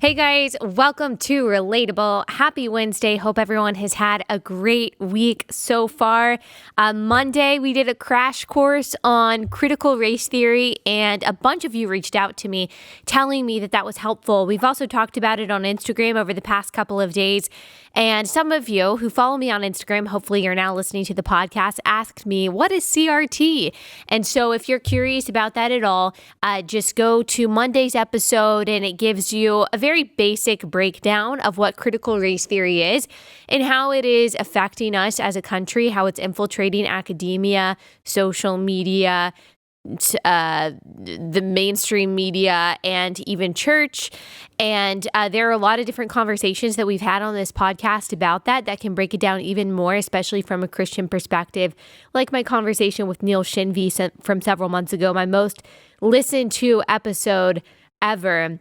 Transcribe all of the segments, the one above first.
Hey guys, welcome to Relatable. Happy Wednesday. Hope everyone has had a great week so far. Monday, we did a crash course on critical race theory, and a bunch of you reached out to me telling me that that was helpful. We've also talked about it on Instagram over the past couple of days. And some of you who follow me on Instagram, hopefully you're now listening to the podcast, asked me, what is CRT? And so if you're curious about that at all, just go to Monday's episode and it gives you a very basic breakdown of what critical race theory is and how it is affecting us as a country, how it's infiltrating academia, social media, the mainstream media, and even church. And there are a lot of different conversations that we've had on this podcast about that can break it down even more, especially from a Christian perspective, like my conversation with Neil Shinvey from several months ago, my most listened to episode ever,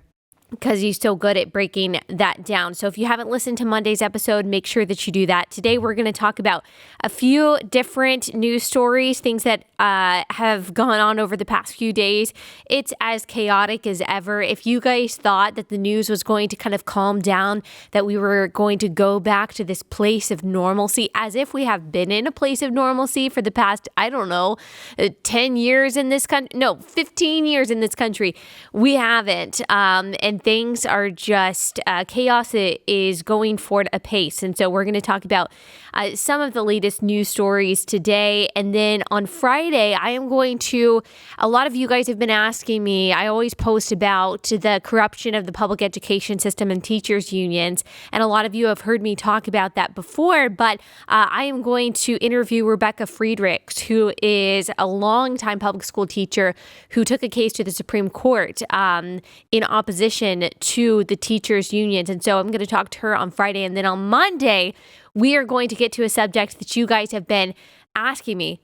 because he's so good at breaking that down. So if you haven't listened to Monday's episode, make sure that you do that. Today, we're going to talk about a few different news stories, things that have gone on over the past few days. It's as chaotic as ever. If you guys thought that the news was going to kind of calm down, that we were going to go back to this place of normalcy, as if we have been in a place of normalcy for the past, 10 years in this country, 15 years in this country, we haven't. And things are just, chaos is going forward apace. And so we're going to talk about some of the latest news stories today. And then on Friday, a lot of you guys have been asking me, I always post about the corruption of the public education system and teachers unions. And a lot of you have heard me talk about that before, but I am going to interview Rebecca Friedrichs, who is a longtime public school teacher who took a case to the Supreme Court in opposition to the teachers unions. And so I'm going to talk to her on Friday. And then on Monday, we are going to get to a subject that you guys have been asking me,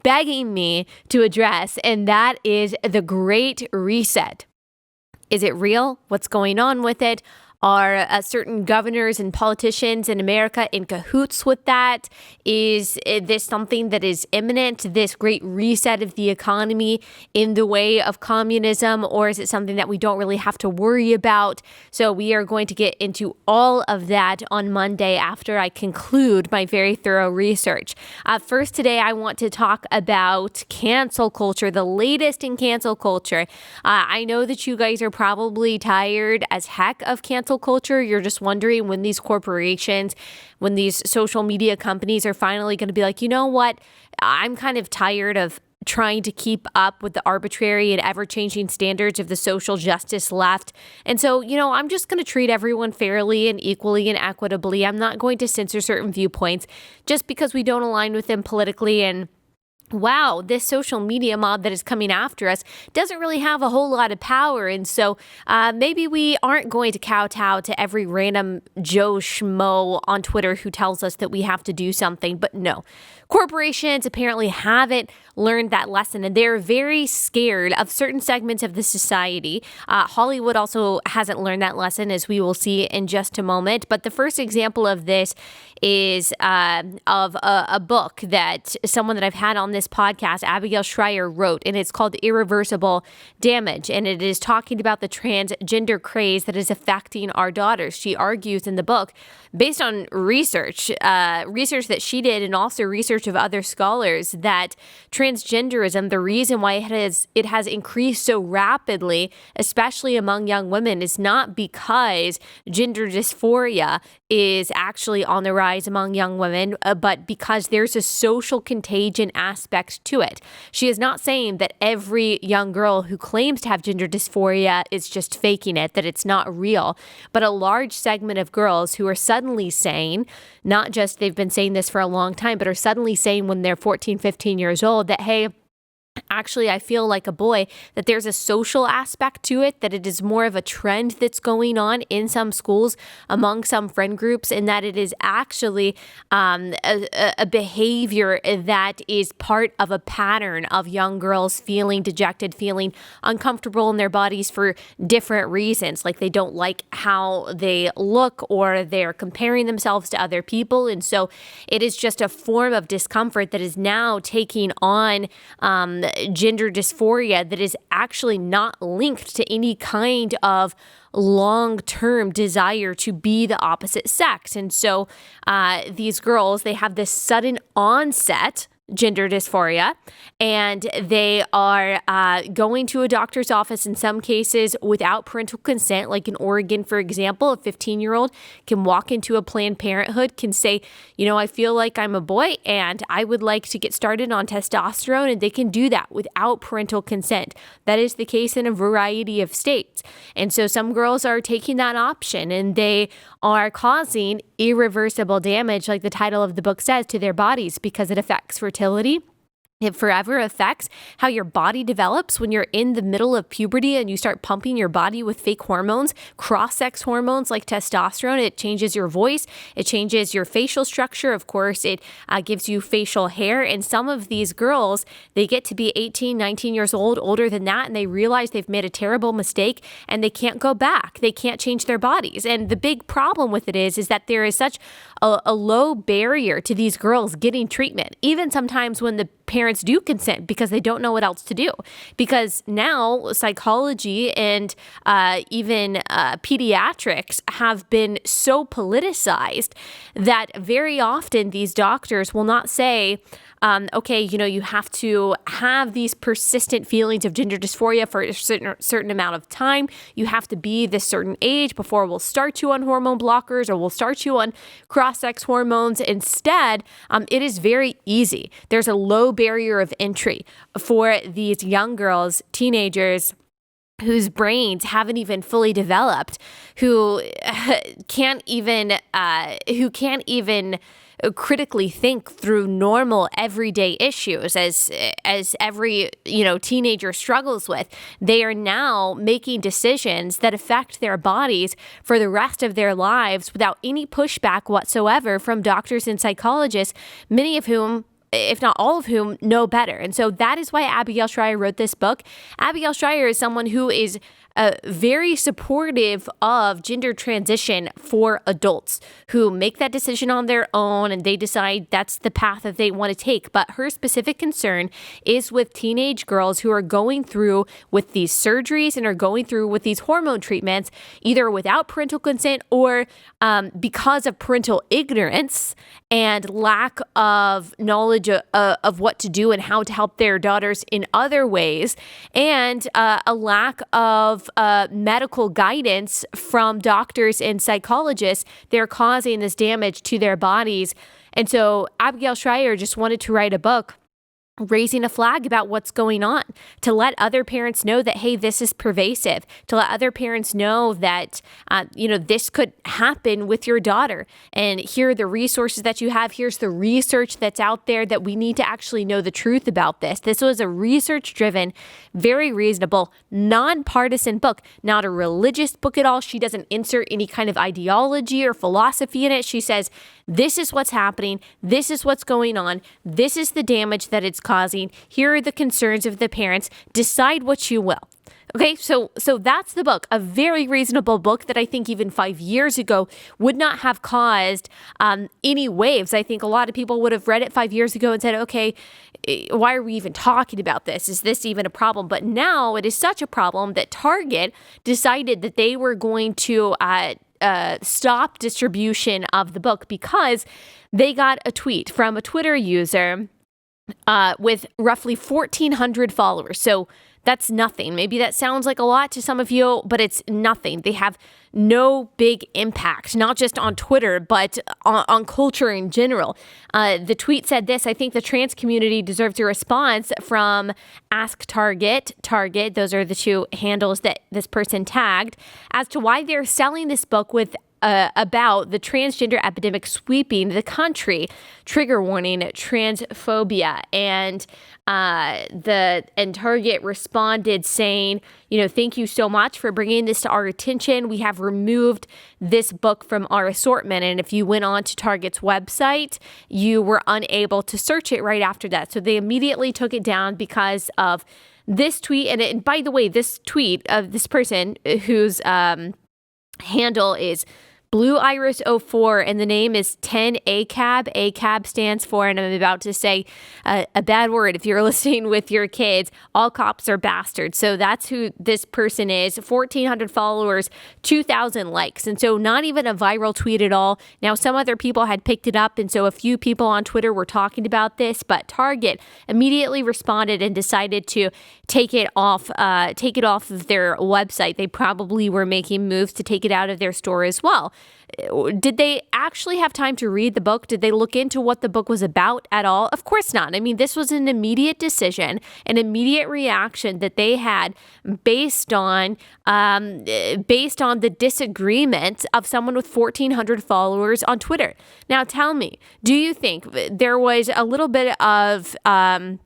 begging me to address, and that is the Great Reset. Is it real? What's going on with it? Are certain governors and politicians in America in cahoots with that? Is this something that is imminent, this great reset of the economy in the way of communism, or is it something that we don't really have to worry about? So we are going to get into all of that on Monday after I conclude my very thorough research. First today, I want to talk about cancel culture, the latest in cancel culture. I know that you guys are probably tired as heck of cancel culture. You're just wondering when these corporations, when these social media companies are finally going to be like, you know what? I'm kind of tired of trying to keep up with the arbitrary and ever-changing standards of the social justice left. And so, I'm just going to treat everyone fairly and equally and equitably. I'm not going to censor certain viewpoints just because we don't align with them politically. And wow, this social media mob that is coming after us doesn't really have a whole lot of power. And so maybe we aren't going to kowtow to every random Joe Schmo on Twitter who tells us that we have to do something. But no, corporations apparently haven't learned that lesson, and they're very scared of certain segments of the society. Hollywood also hasn't learned that lesson, as we will see in just a moment. But the first example of this is of a book that someone that I've had on this podcast, Abigail Schreier, wrote, and it's called Irreversible Damage, and it is talking about the transgender craze that is affecting our daughters. She argues in the book, based on research that she did and also research of other scholars, that transgenderism, the reason why it has increased so rapidly, especially among young women, is not because gender dysphoria is actually on the rise among young women, but because there's a social contagion aspect to it. She is not saying that every young girl who claims to have gender dysphoria is just faking it, that it's not real, but a large segment of girls who are suddenly saying, not just they've been saying this for a long time, but are suddenly saying when they're 14, 15 years old that, hey, actually, I feel like a boy, that there's a social aspect to it, that it is more of a trend that's going on in some schools among some friend groups, and that it is actually a behavior that is part of a pattern of young girls feeling dejected, feeling uncomfortable in their bodies for different reasons, like they don't like how they look or they're comparing themselves to other people. And so it is just a form of discomfort that is now taking on gender dysphoria that is actually not linked to any kind of long-term desire to be the opposite sex. And so these girls, they have this sudden onset gender dysphoria, and they are going to a doctor's office in some cases without parental consent. Like in Oregon, for example, a 15-year-old can walk into a Planned Parenthood, can say, I feel like I'm a boy and I would like to get started on testosterone, and they can do that without parental consent. That is the case in a variety of states. And so some girls are taking that option, and they are causing irreversible damage, like the title of the book says, to their bodies because it affects fertility. It forever affects how your body develops when you're in the middle of puberty and you start pumping your body with fake hormones, cross-sex hormones like testosterone. It changes your voice. It changes your facial structure. Of course, it gives you facial hair. And some of these girls, they get to be 18, 19 years old, older than that, and they realize they've made a terrible mistake and they can't go back. They can't change their bodies. And the big problem with it is that there is such a low barrier to these girls getting treatment, even sometimes when the parents do consent because they don't know what else to do. Because now psychology and even pediatrics have been so politicized that very often these doctors will not say, okay, you have to have these persistent feelings of gender dysphoria for a certain amount of time. You have to be this certain age before we'll start you on hormone blockers or we'll start you on cross-sex hormones. Instead, it is very easy. There's a low barrier of entry for these young girls, teenagers, whose brains haven't even fully developed, who can't even critically think through normal everyday issues as every teenager struggles with. They are now making decisions that affect their bodies for the rest of their lives without any pushback whatsoever from doctors and psychologists, many of whom, if not all of whom, know better. And so that is why Abigail Shrier wrote this book. Abigail Shrier is someone who is very supportive of gender transition for adults who make that decision on their own and they decide that's the path that they want to take. But her specific concern is with teenage girls who are going through with these surgeries and are going through with these hormone treatments, either without parental consent or because of parental ignorance and lack of knowledge of what to do and how to help their daughters in other ways, and a lack of medical guidance from doctors and psychologists. They're causing this damage to their bodies. And so Abigail Shrier just wanted to write a book raising a flag about what's going on, to let other parents know that, hey, this is pervasive, to let other parents know that, this could happen with your daughter. And here are the resources that you have. Here's the research that's out there that we need to actually know the truth about this. This was a research-driven, very reasonable, nonpartisan book, not a religious book at all. She doesn't insert any kind of ideology or philosophy in it. She says, this is what's happening. This is what's going on. This is the damage that it's causing. Here are the concerns of the parents. Decide what you will. Okay, so that's the book, a very reasonable book that I think even 5 years ago would not have caused any waves. I think a lot of people would have read it 5 years ago and said, okay, why are we even talking about this? Is this even a problem? But now it is such a problem that Target decided that they were going to stop distribution of the book because they got a tweet from a Twitter user with roughly 1,400 followers. So that's nothing. Maybe that sounds like a lot to some of you, but it's nothing. They have no big impact, not just on Twitter, but on culture in general. The tweet said this: I think the trans community deserves a response from Ask Target. Those are the two handles that this person tagged, as to why they're selling this book with about the transgender epidemic sweeping the country. Trigger warning: transphobia. And Target responded saying, thank you so much for bringing this to our attention. We have removed this book from our assortment. And if you went on to Target's website, you were unable to search it right after that. So they immediately took it down because of this tweet. And by the way, this tweet of this person whose handle is Blue Iris 04, and the name is 10 ACAB. ACAB stands for, and I'm about to say a bad word if you're listening with your kids, all cops are bastards. So that's who this person is. 1,400 followers, 2,000 likes. And so not even a viral tweet at all. Now, some other people had picked it up, and so a few people on Twitter were talking about this, but Target immediately responded and decided to take it off of their website. They probably were making moves to take it out of their store as well. Did they actually have time to read the book? Did they look into what the book was about at all? Of course not. I mean, this was an immediate decision, an immediate reaction that they had based on the disagreement of someone with 1,400 followers on Twitter. Now, tell me, do you think there was a little bit of an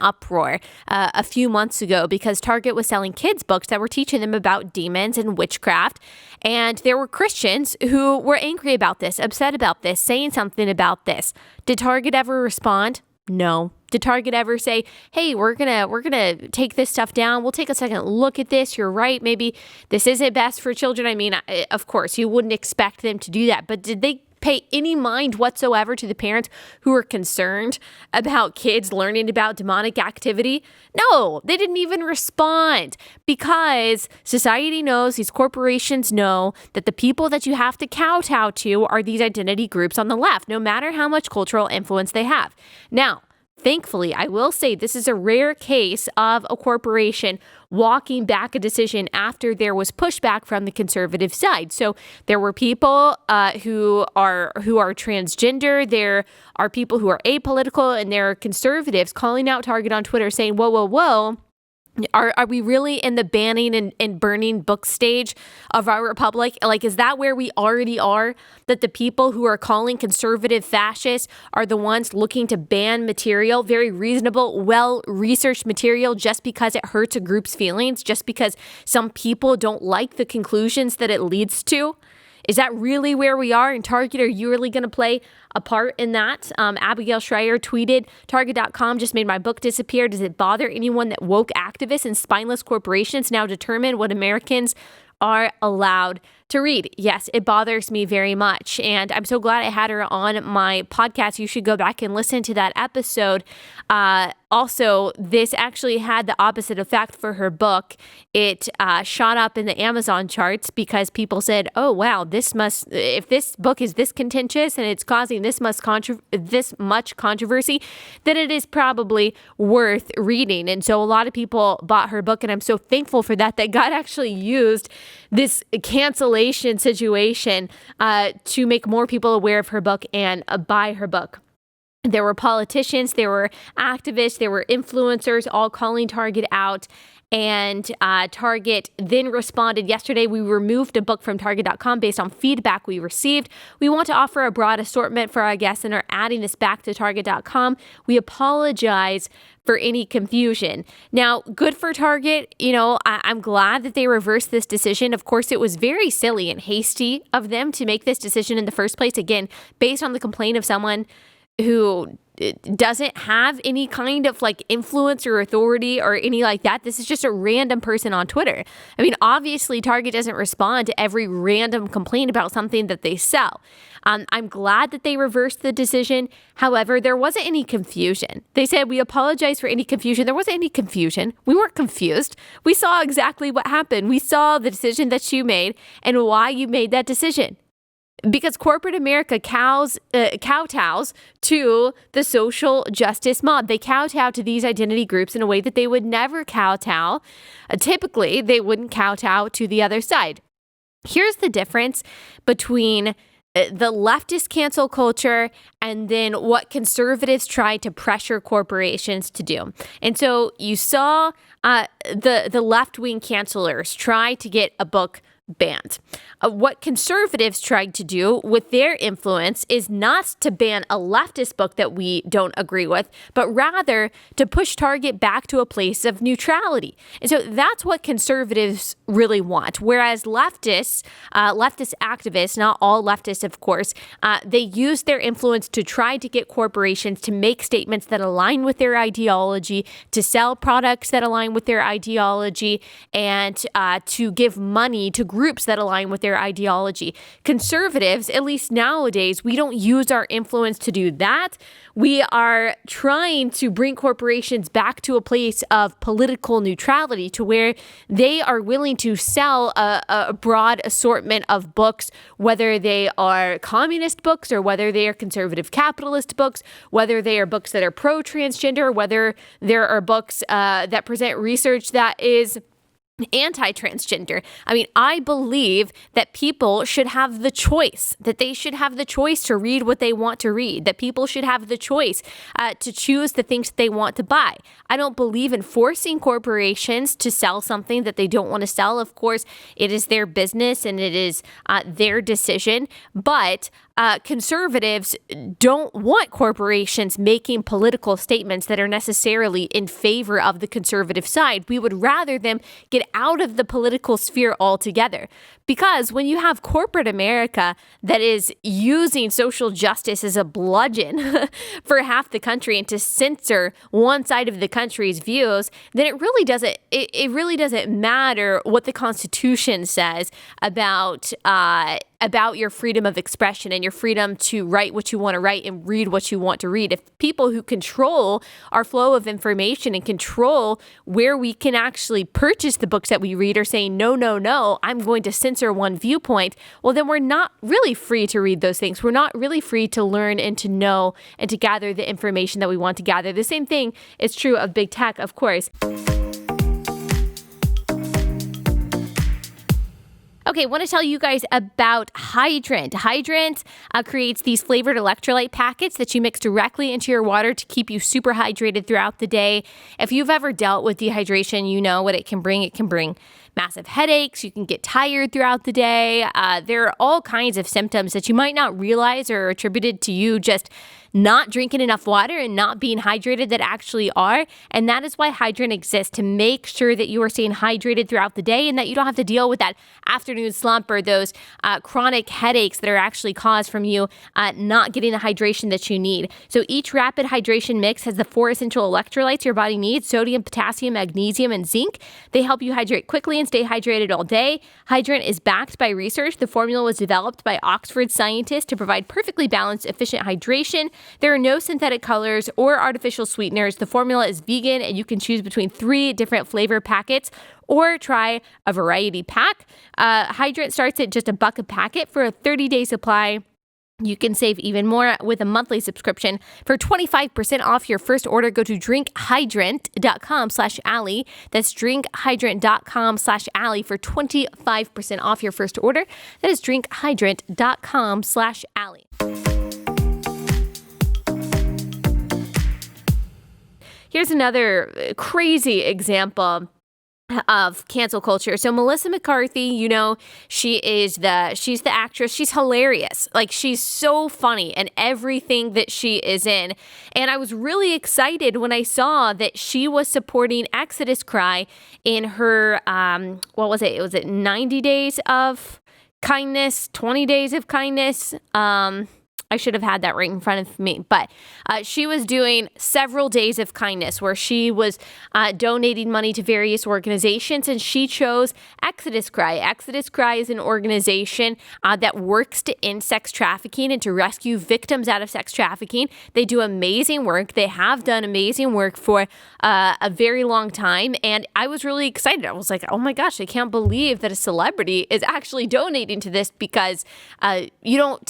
uproar a few months ago because Target was selling kids' books that were teaching them about demons and witchcraft. And there were Christians who were angry about this, upset about this, saying something about this. Did Target ever respond? No. Did Target ever say, hey, we're gonna take this stuff down. We'll take a second look at this. You're right. Maybe this isn't best for children. I mean, of course, you wouldn't expect them to do that. But did they pay any mind whatsoever to the parents who were concerned about kids learning about demonic activity? No, they didn't even respond because society knows, these corporations know that the people that you have to kowtow to are these identity groups on the left, no matter how much cultural influence they have. Now, thankfully, I will say this is a rare case of a corporation walking back a decision after there was pushback from the conservative side. So there were people who are transgender. There are people who are apolitical, and there are conservatives calling out Target on Twitter saying, whoa, whoa, whoa. Are we really in the banning and burning book stage of our republic? Like, is that where we already are? That the people who are calling conservative fascists are the ones looking to ban material, very reasonable, well-researched material, just because it hurts a group's feelings, just because some people don't like the conclusions that it leads to? Is that really where we are? And Target, are you really going to play a part in that? Abigail Schreier tweeted, Target.com just made my book disappear. Does it bother anyone that woke activists and spineless corporations now determine what Americans are allowed to read? Yes, it bothers me very much. And I'm so glad I had her on my podcast. You should go back and listen to that episode. Also, this actually had the opposite effect for her book. It shot up in the Amazon charts because people said, oh, wow, if this book is this contentious and it's causing this much controversy, then it is probably worth reading. And so a lot of people bought her book, and I'm so thankful for that God actually used this cancellation situation to make more people aware of her book and buy her book. There were politicians, there were activists, there were influencers all calling Target out. And Target then responded yesterday, we removed a book from Target.com based on feedback we received. We want to offer a broad assortment for our guests and are adding this back to Target.com. We apologize for any confusion. Now, good for Target. You know, I'm glad that they reversed this decision. Of course, it was very silly and hasty of them to make this decision in the first place. Again, based on the complaint of someone who doesn't have any kind of like influence or authority or any like that. This is just a random person on Twitter. I mean, obviously Target doesn't respond to every random complaint about something that they sell. I'm glad that they reversed the decision. However, there wasn't any confusion. They said, we apologize for any confusion. There wasn't any confusion. We weren't confused. We saw exactly what happened. We saw the decision that you made and why you made that decision. Because corporate America kowtows to the social justice mob. They kowtow to these identity groups in a way that they would never kowtow. Typically, they wouldn't kowtow to the other side. Here's the difference between the leftist cancel culture and then what conservatives try to pressure corporations to do. And so you saw the left-wing cancelers try to get a book banned. What conservatives tried to do with their influence is not to ban a leftist book that we don't agree with, but rather to push Target back to a place of neutrality. And so that's what conservatives really want. Whereas leftist activists, not all leftists, of course, they use their influence to try to get corporations to make statements that align with their ideology, to sell products that align with their ideology, and to give money to groups that align with their ideology. Conservatives, at least nowadays, we don't use our influence to do that. We are trying to bring corporations back to a place of political neutrality, to where they are willing to sell a broad assortment of books, whether they are communist books or whether they are conservative capitalist books, whether they are books that are pro-transgender, whether there are books that present research that is anti-transgender. I mean, I believe that people should have the choice, that they should have the choice to read what they want to read, that people should have the choice to choose the things that they want to buy. I don't believe in forcing corporations to sell something that they don't want to sell. Of course, it is their business and it is their decision, but conservatives don't want corporations making political statements that are necessarily in favor of the conservative side. We would rather them get out of the political sphere altogether. Because when you have corporate America that is using social justice as a bludgeon for half the country and to censor one side of the country's views, then it really doesn't matter what the Constitution says about your freedom of expression and your freedom to write what you want to write and read what you want to read. If people who control our flow of information and control where we can actually purchase the books that we read are saying, no, I'm going to censor one viewpoint, well, then we're not really free to read those things. We're not really free to learn and to know and to gather the information that we want to gather. The same thing is true of big tech, of course. Okay, I want to tell you guys about Hydrant. Hydrant creates these flavored electrolyte packets that you mix directly into your water to keep you super hydrated throughout the day. If you've ever dealt with dehydration, you know what it can bring. It can bring massive headaches. You can get tired throughout the day. There are all kinds of symptoms that you might not realize are attributed to you just not drinking enough water and not being hydrated that actually are. And that is why Hydrant exists, to make sure that you are staying hydrated throughout the day and that you don't have to deal with that afternoon slump or those chronic headaches that are actually caused from you not getting the hydration that you need. So each rapid hydration mix has the 4 essential electrolytes your body needs: sodium, potassium, magnesium, and zinc. They help you hydrate quickly and stay hydrated all day. Hydrant is backed by research. The formula was developed by Oxford scientists to provide perfectly balanced, efficient hydration. There are no synthetic colors or artificial sweeteners. The formula is vegan, and you can choose between 3 different flavor packets or try a variety pack. Hydrant starts at just $1 a packet for a 30-day supply. You can save even more with a monthly subscription. For 25% off your first order, go to drinkhydrant.com/Allie. That's drinkhydrant.com/Allie for 25% off your first order. That is drinkhydrant.com/Allie. Here's another crazy example of cancel culture. So Melissa McCarthy, you know, she's the actress. She's hilarious. Like, she's so funny in everything that she is in. And I was really excited when I saw that she was supporting Exodus Cry in her, what was it? Was it 90 days of kindness, 20 days of kindness? I should have had that right in front of me. But she was doing several days of kindness where she was donating money to various organizations, and she chose Exodus Cry. Exodus Cry is an organization that works to end sex trafficking and to rescue victims out of sex trafficking. They do amazing work. They have done amazing work for a very long time. And I was really excited. I was like, oh my gosh, I can't believe that a celebrity is actually donating to this, because you don't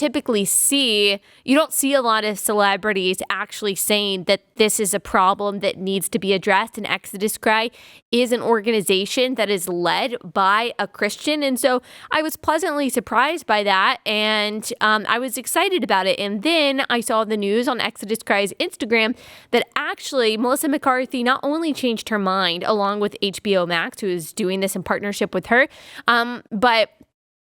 see a lot of celebrities actually saying that this is a problem that needs to be addressed. And Exodus Cry is an organization that is led by a Christian. And so I was pleasantly surprised by that. And I was excited about it. And then I saw the news on Exodus Cry's Instagram that actually Melissa McCarthy not only changed her mind along with HBO Max, who is doing this in partnership with her, but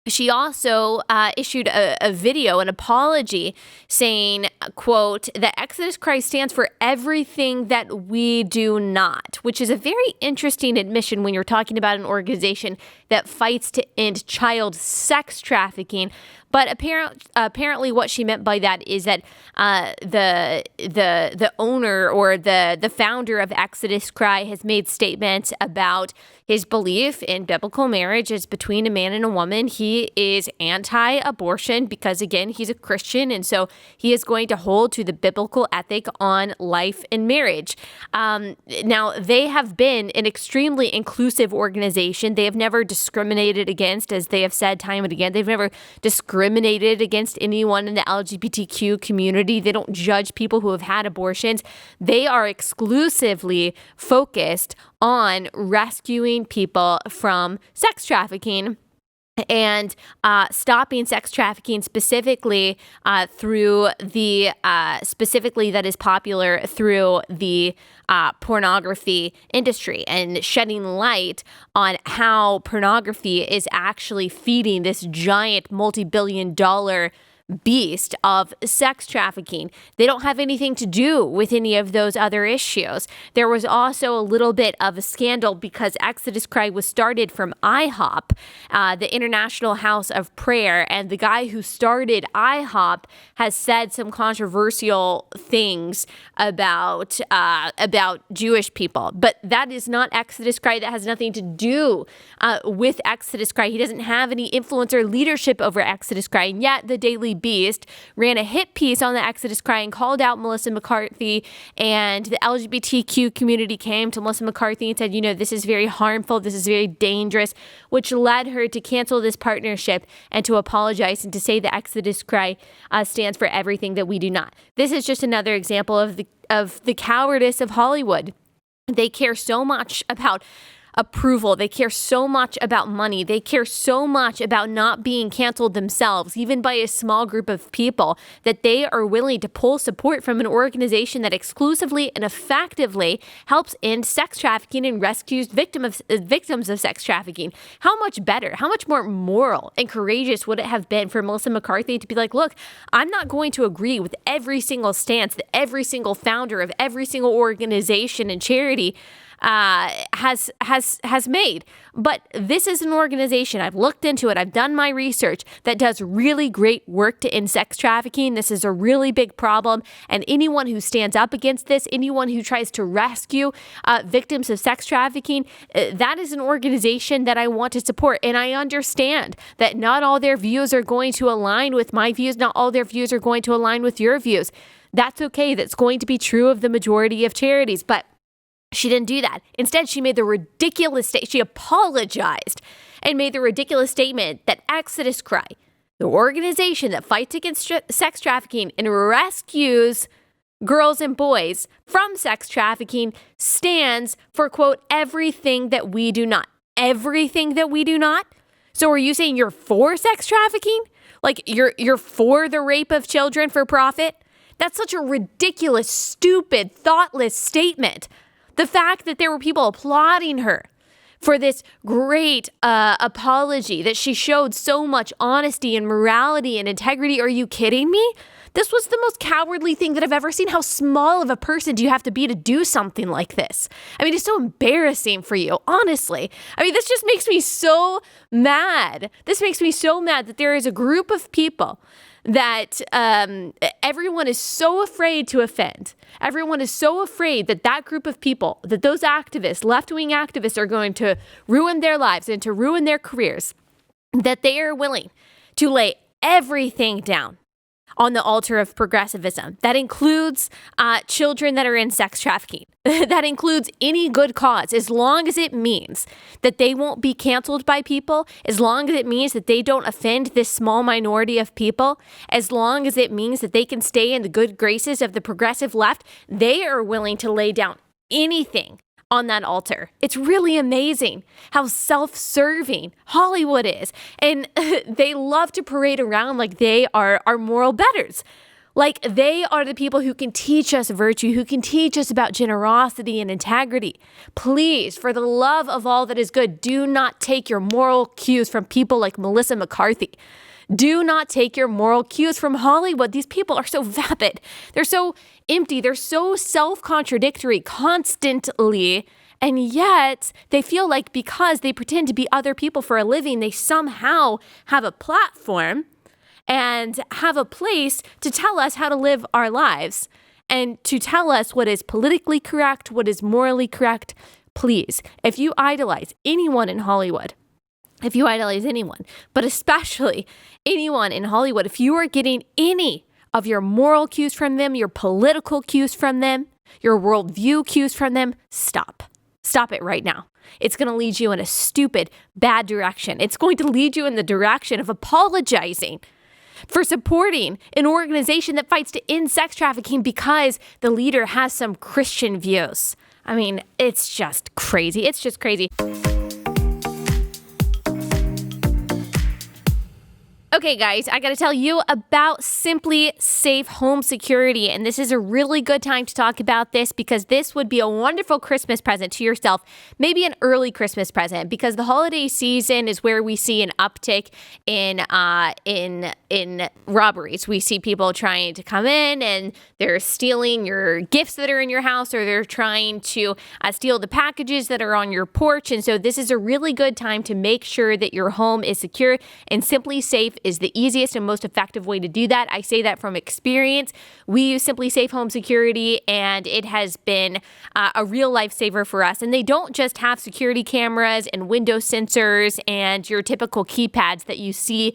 She also issued a video, an apology, saying, quote, that Exodus Christ stands for everything that we do not, which is a very interesting admission when you're talking about an organization that fights to end child sex trafficking. But apparently what she meant by that is that the owner or the founder of Exodus Cry has made statements about his belief in biblical marriage is between a man and a woman. He is anti-abortion because, again, he's a Christian, and so he is going to hold to the biblical ethic on life and marriage. Now, they have been an extremely inclusive organization. They have never discriminated against, as they have said time and again. They've never discriminated against anyone in the LGBTQ community. They don't judge people who have had abortions. They are exclusively focused on rescuing people from sex trafficking and stopping sex trafficking specifically through the specifically that is popular through the pornography industry, and shedding light on how pornography is actually feeding this giant multi-billion-dollar beast of sex trafficking. They don't have anything to do with any of those other issues. There was also a little bit of a scandal because Exodus Cry was started from IHOP, the International House of Prayer, and the guy who started IHOP has said some controversial things about Jewish people. But that is not Exodus Cry. That has nothing to do with Exodus Cry. He doesn't have any influence or leadership over Exodus Cry, and yet the Daily Beast ran a hit piece on the Exodus Cry and called out Melissa McCarthy, and the LGBTQ community came to Melissa McCarthy and said, this is very harmful, this is very dangerous, which led her to cancel this partnership and to apologize and to say the Exodus Cry stands for everything that we do not. This is just another example of the cowardice of Hollywood. They care so much about approval. They care so much about money. They care so much about not being canceled themselves, even by a small group of people, that they are willing to pull support from an organization that exclusively and effectively helps end sex trafficking and rescues victims of sex trafficking. How much better, how much more moral and courageous would it have been for Melissa McCarthy to be like, look, I'm not going to agree with every single stance that every single founder of every single organization and charity has made. But this is an organization, I've looked into it, I've done my research, that does really great work to end sex trafficking. This is a really big problem. And anyone who stands up against this, anyone who tries to rescue victims of sex trafficking, that is an organization that I want to support. And I understand that not all their views are going to align with my views. Not all their views are going to align with your views. That's okay. That's going to be true of the majority of charities. But she didn't do that. Instead, she made the ridiculous she apologized and made the ridiculous statement that Exodus Cry, the organization that fights against sex trafficking and rescues girls and boys from sex trafficking, stands for, quote, everything that we do not. Everything that we do not? So are you saying you're for sex trafficking? Like you're for the rape of children for profit? That's such a ridiculous, stupid, thoughtless statement. The fact that there were people applauding her for this great apology, that she showed so much honesty and morality and integrity. Are you kidding me? This was the most cowardly thing that I've ever seen. How small of a person do you have to be to do something like this? I mean, it's so embarrassing for you, honestly. I mean, this just makes me so mad. This makes me so mad that there is a group of people that everyone is so afraid to offend. Everyone is so afraid that that group of people, that those activists, left-wing activists, are going to ruin their lives and to ruin their careers, that they are willing to lay everything down on the altar of progressivism. That includes children that are in sex trafficking. That includes any good cause, as long as it means that they won't be canceled by people, as long as it means that they don't offend this small minority of people, as long as it means that they can stay in the good graces of the progressive left, they are willing to lay down anything on that altar. It's really amazing how self-serving Hollywood is. And they love to parade around like they are moral betters. Like, they are the people who can teach us virtue, who can teach us about generosity and integrity. Please, for the love of all that is good, do not take your moral cues from people like Melissa McCarthy. Do not take your moral cues from Hollywood. These people are so vapid. They're so empty. They're so self-contradictory constantly. And yet they feel like because they pretend to be other people for a living, they somehow have a platform and have a place to tell us how to live our lives and to tell us what is politically correct, what is morally correct. Please, if you idolize anyone in Hollywood, if you idolize anyone, but especially anyone in Hollywood, if you are getting any of your moral cues from them, your political cues from them, your worldview cues from them, stop. Stop it right now. It's going to lead you in a stupid, bad direction. It's going to lead you in the direction of apologizing for supporting an organization that fights to end sex trafficking because the leader has some Christian views. I mean, it's just crazy. It's just crazy. Okay, guys, I got to tell you about Simply Safe Home Security. And this is a really good time to talk about this because this would be a wonderful Christmas present to yourself, maybe an early Christmas present, because the holiday season is where we see an uptick in robberies. We see people trying to come in and they're stealing your gifts that are in your house, or they're trying to steal the packages that are on your porch. And so this is a really good time to make sure that your home is secure, and Simply Safe is the easiest and most effective way to do that. I say that from experience. We use Simply Safe Home Security, and it has been a real lifesaver for us. And they don't just have security cameras and window sensors and your typical keypads that you see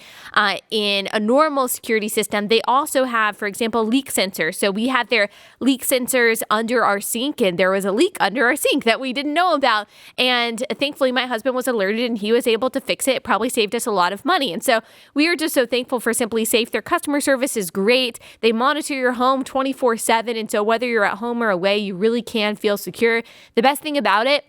in a normal security system. They also have, for example, leak sensors. So we have their leak sensors under our sink, and there was a leak under our sink that we didn't know about. And thankfully, my husband was alerted and he was able to fix it. It probably saved us a lot of money. And so we are just so thankful for Simply Safe. Their customer service is great. They monitor your home 24/7. And so whether you're at home or away, you really can feel secure. The best thing about it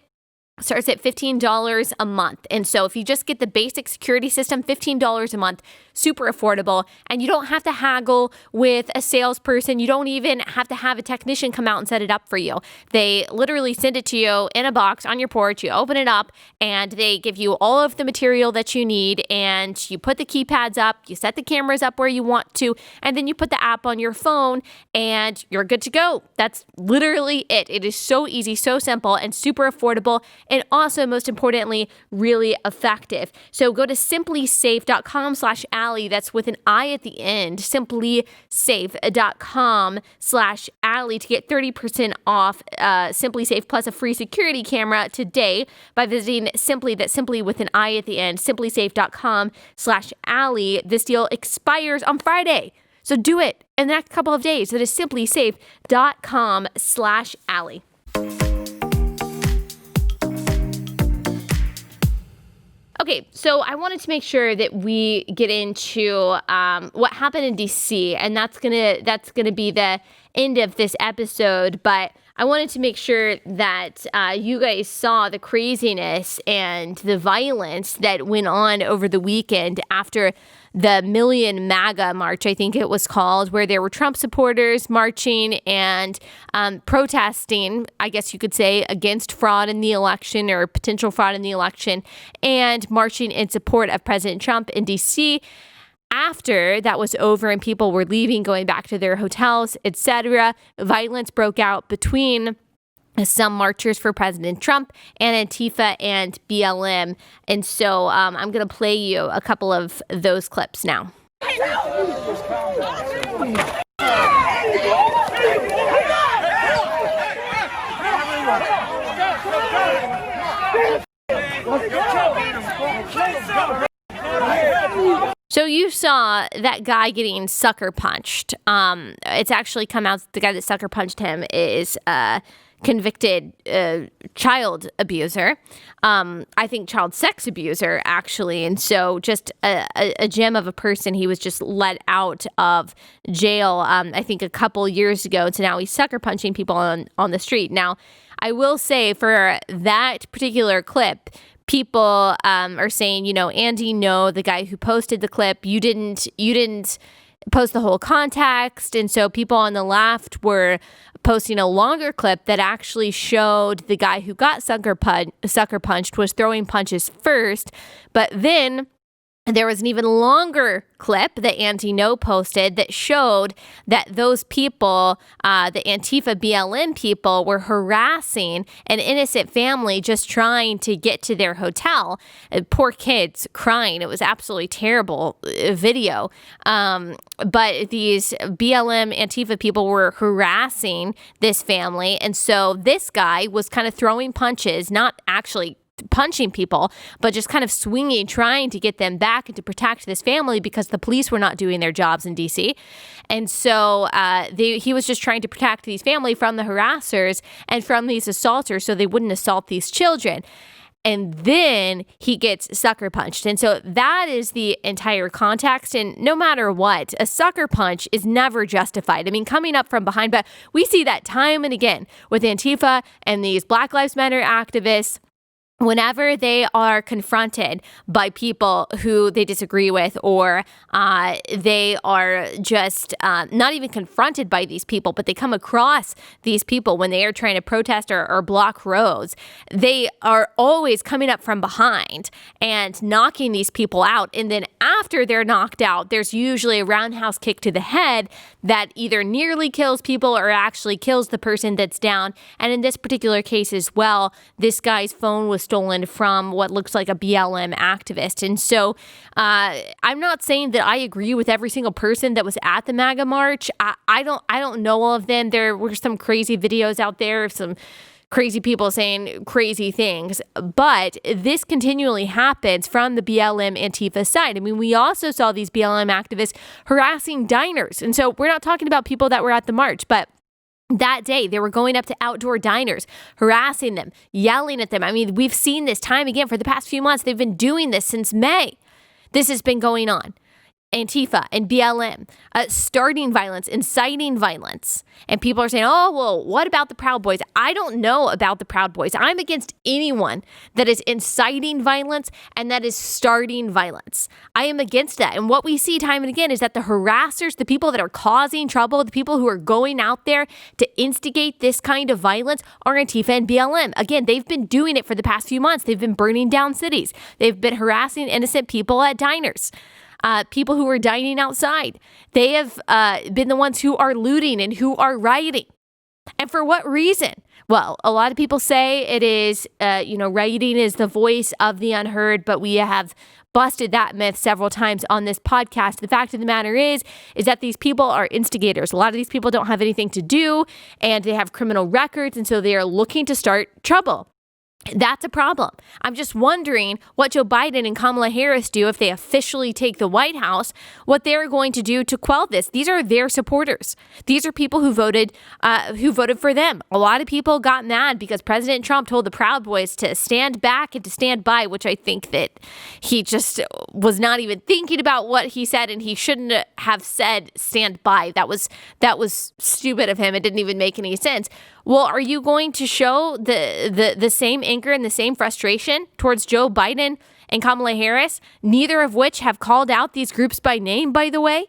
starts at $15 a month. And so if you just get the basic security system, $15 a month, super affordable. And you don't have to haggle with a salesperson. You don't even have to have a technician come out and set it up for you. They literally send it to you in a box on your porch. You open it up and they give you all of the material that you need. And you put the keypads up, you set the cameras up where you want to, and then you put the app on your phone and you're good to go. That's literally it. It is so easy, so simple, and super affordable. And also, most importantly, really effective. So go to simplysafe.com/Allie. That's with an I at the end. Simplysafe.com/Allie to get 30% off Simply Safe plus a free security camera today by visiting Simply with an I at the end. Simplysafe.com/Allie. This deal expires on Friday. So do it in the next couple of days. That is simplysafe.com/Allie. Okay, so I wanted to make sure that we get into what happened in DC, and that's gonna be the end of this episode. But I wanted to make sure that you guys saw the craziness and the violence that went on over the weekend after the Million MAGA March, I think it was called, where there were Trump supporters marching and protesting, I guess you could say, against fraud in the election or potential fraud in the election, and marching in support of President Trump in D.C. After that was over and people were leaving, going back to their hotels, etc., violence broke out between some marchers for President Trump and Antifa and BLM. And so I'm going to play you a couple of those clips now. So you saw that guy getting sucker punched. It's actually come out the guy that sucker punched him is convicted child abuser. I think child sex abuser, actually. And so just a gem of a person. He was just let out of jail, I think a couple years ago. So now he's sucker punching people on the street. Now, I will say for that particular clip, people are saying, Andy, no, the guy who posted the clip, you didn't post the whole context. And so people on the left were posting a longer clip that actually showed the guy who got sucker punched was throwing punches first, but then there was an even longer clip that Auntie No posted that showed that those people, the Antifa BLM people, were harassing an innocent family just trying to get to their hotel. Poor kids crying. It was absolutely terrible video. But these BLM Antifa people were harassing this family. And so this guy was kind of throwing punches, not actually punching people, but just kind of swinging, trying to get them back and to protect this family because the police were not doing their jobs in DC. And so he was just trying to protect these family from the harassers and from these assaulters so they wouldn't assault these children. And then he gets sucker punched. And so that is the entire context. And no matter what, a sucker punch is never justified. I mean, coming up from behind, but we see that time and again with Antifa and these Black Lives Matter activists. Whenever they are confronted by people who they disagree with, or they are just not even confronted by these people, but they come across these people when they are trying to protest or block roads, they are always coming up from behind and knocking these people out. And then after they're knocked out, there's usually a roundhouse kick to the head that either nearly kills people or actually kills the person that's down. And in this particular case as well, this guy's phone was stolen from what looks like a BLM activist. And so I'm not saying that I agree with every single person that was at the MAGA march. I don't know all of them. There were some crazy videos out there of some crazy people saying crazy things, but this continually happens from the BLM Antifa side. I mean, we also saw these BLM activists harassing diners. And so we're not talking about people that were at the march, but that day, they were going up to outdoor diners, harassing them, yelling at them. I mean, we've seen this time again for the past few months. They've been doing this since May. This has been going on. Antifa and BLM, starting violence, inciting violence. And people are saying, oh, well, what about the Proud Boys? I don't know about the Proud Boys. I'm against anyone that is inciting violence and that is starting violence. I am against that. And what we see time and again is that the harassers, the people that are causing trouble, the people who are going out there to instigate this kind of violence are Antifa and BLM. Again, they've been doing it for the past few months. They've been burning down cities. They've been harassing innocent people at diners. People who are dining outside. They have been the ones who are looting and who are rioting. And for what reason? Well, a lot of people say it is, rioting is the voice of the unheard, but we have busted that myth several times on this podcast. The fact of the matter is that these people are instigators. A lot of these people don't have anything to do, and they have criminal records, and so they are looking to start trouble. That's a problem. I'm just wondering what Joe Biden and Kamala Harris do if they officially take the White House, what they're going to do to quell this. These are their supporters. These are people who voted for them. A lot of people got mad because President Trump told the Proud Boys to stand back and to stand by, which I think that he just was not even thinking about what he said, and he shouldn't have said stand by. That was stupid of him. It didn't even make any sense. Well, are you going to show the same anger and the same frustration towards Joe Biden and Kamala Harris, neither of which have called out these groups by name, by the way?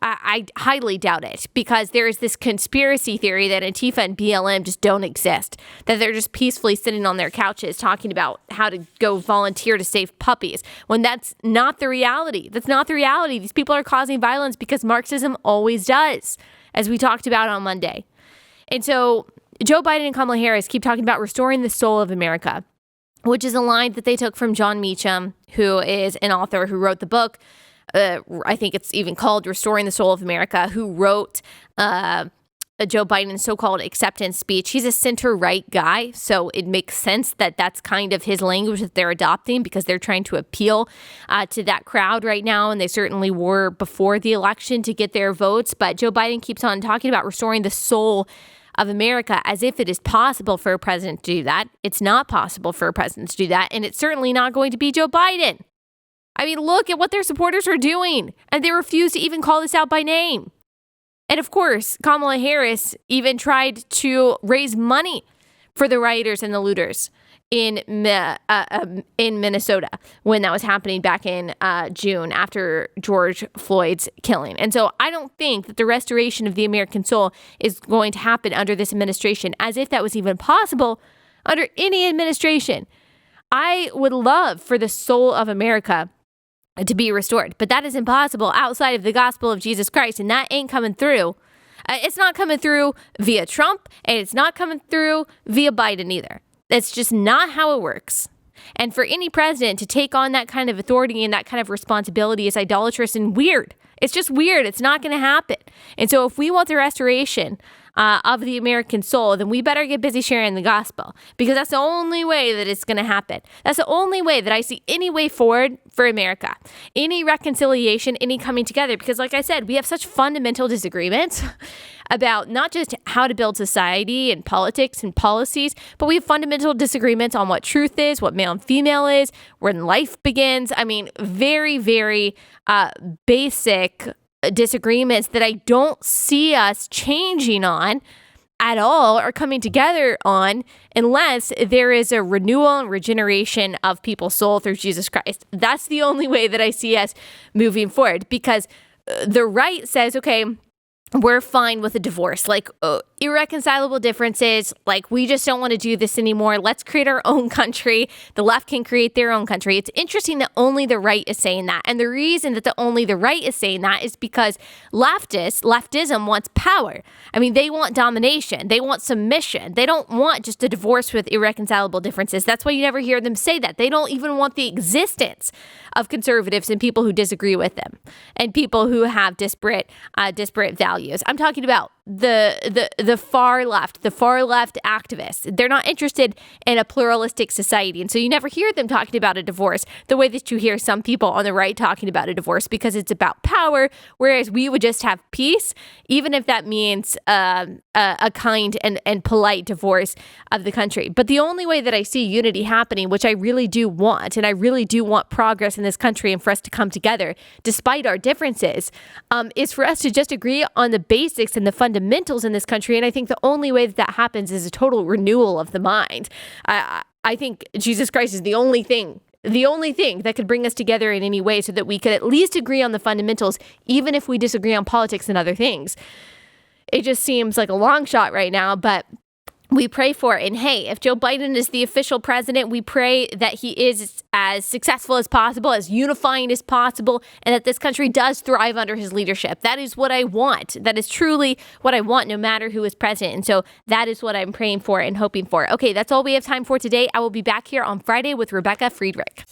I highly doubt it, because there is this conspiracy theory that Antifa and BLM just don't exist, that they're just peacefully sitting on their couches talking about how to go volunteer to save puppies, when that's not the reality. That's not the reality. These people are causing violence because Marxism always does, as we talked about on Monday. And so Joe Biden and Kamala Harris keep talking about restoring the soul of America, which is a line that they took from John Meacham, who is an author who wrote the book. I think it's even called Restoring the Soul of America, who wrote Joe Biden's so-called acceptance speech. He's a center-right guy, so it makes sense that that's kind of his language that they're adopting, because they're trying to appeal to that crowd right now, and they certainly were before the election to get their votes. But Joe Biden keeps on talking about restoring the soul of America as if it is possible for a president to do that. It's not possible for a president to do that, and it's certainly not going to be Joe Biden. I mean, look at what their supporters are doing, and they refuse to even call this out by name. And of course, Kamala Harris even tried to raise money for the rioters and the looters. in Minnesota when that was happening back in June after George Floyd's killing. And so I don't think that the restoration of the American soul is going to happen under this administration, as if that was even possible under any administration. I would love for the soul of America to be restored, but that is impossible outside of the gospel of Jesus Christ, and that ain't coming through. It's not coming through via Trump, and it's not coming through via Biden either. That's just not how it works. And for any president to take on that kind of authority and that kind of responsibility is idolatrous and weird. It's just weird. It's not going to happen. And so if we want the restoration of the American soul, then we better get busy sharing the gospel, because that's the only way that it's going to happen. That's the only way that I see any way forward for America, any reconciliation, any coming together. Because like I said, we have such fundamental disagreements about not just how to build society and politics and policies, but we have fundamental disagreements on what truth is, what male and female is, when life begins. I mean, very, very basic disagreements that I don't see us changing on at all or coming together on unless there is a renewal and regeneration of people's soul through Jesus Christ. That's the only way that I see us moving forward, because the right says, okay, we're fine with a divorce, like irreconcilable differences, like we just don't want to do this anymore. Let's create our own country. The left can create their own country. It's interesting that only the right is saying that. And the reason that only the right is saying that is because leftism wants power. I mean, they want domination. They want submission. They don't want just a divorce with irreconcilable differences. That's why you never hear them say that. They don't even want the existence of conservatives and people who disagree with them and people who have disparate values. I'm talking about the far left activists. They're not interested in a pluralistic society. And so you never hear them talking about a divorce the way that you hear some people on the right talking about a divorce, because it's about power, whereas we would just have peace, even if that means a kind and polite divorce of the country. But the only way that I see unity happening, which I really do want, and I really do want progress in this country and for us to come together despite our differences, is for us to just agree on the basics and the fundamentals in this country. And I think the only way that happens is a total renewal of the mind. I think Jesus Christ is the only thing that could bring us together in any way so that we could at least agree on the fundamentals, even if we disagree on politics and other things. It just seems like a long shot right now, but we pray for it. And hey, if Joe Biden is the official president, we pray that he is as successful as possible, as unifying as possible, and that this country does thrive under his leadership. That is what I want. That is truly what I want, no matter who is president. And so that is what I'm praying for and hoping for. Okay, that's all we have time for today. I will be back here on Friday with Rebecca Friedrich.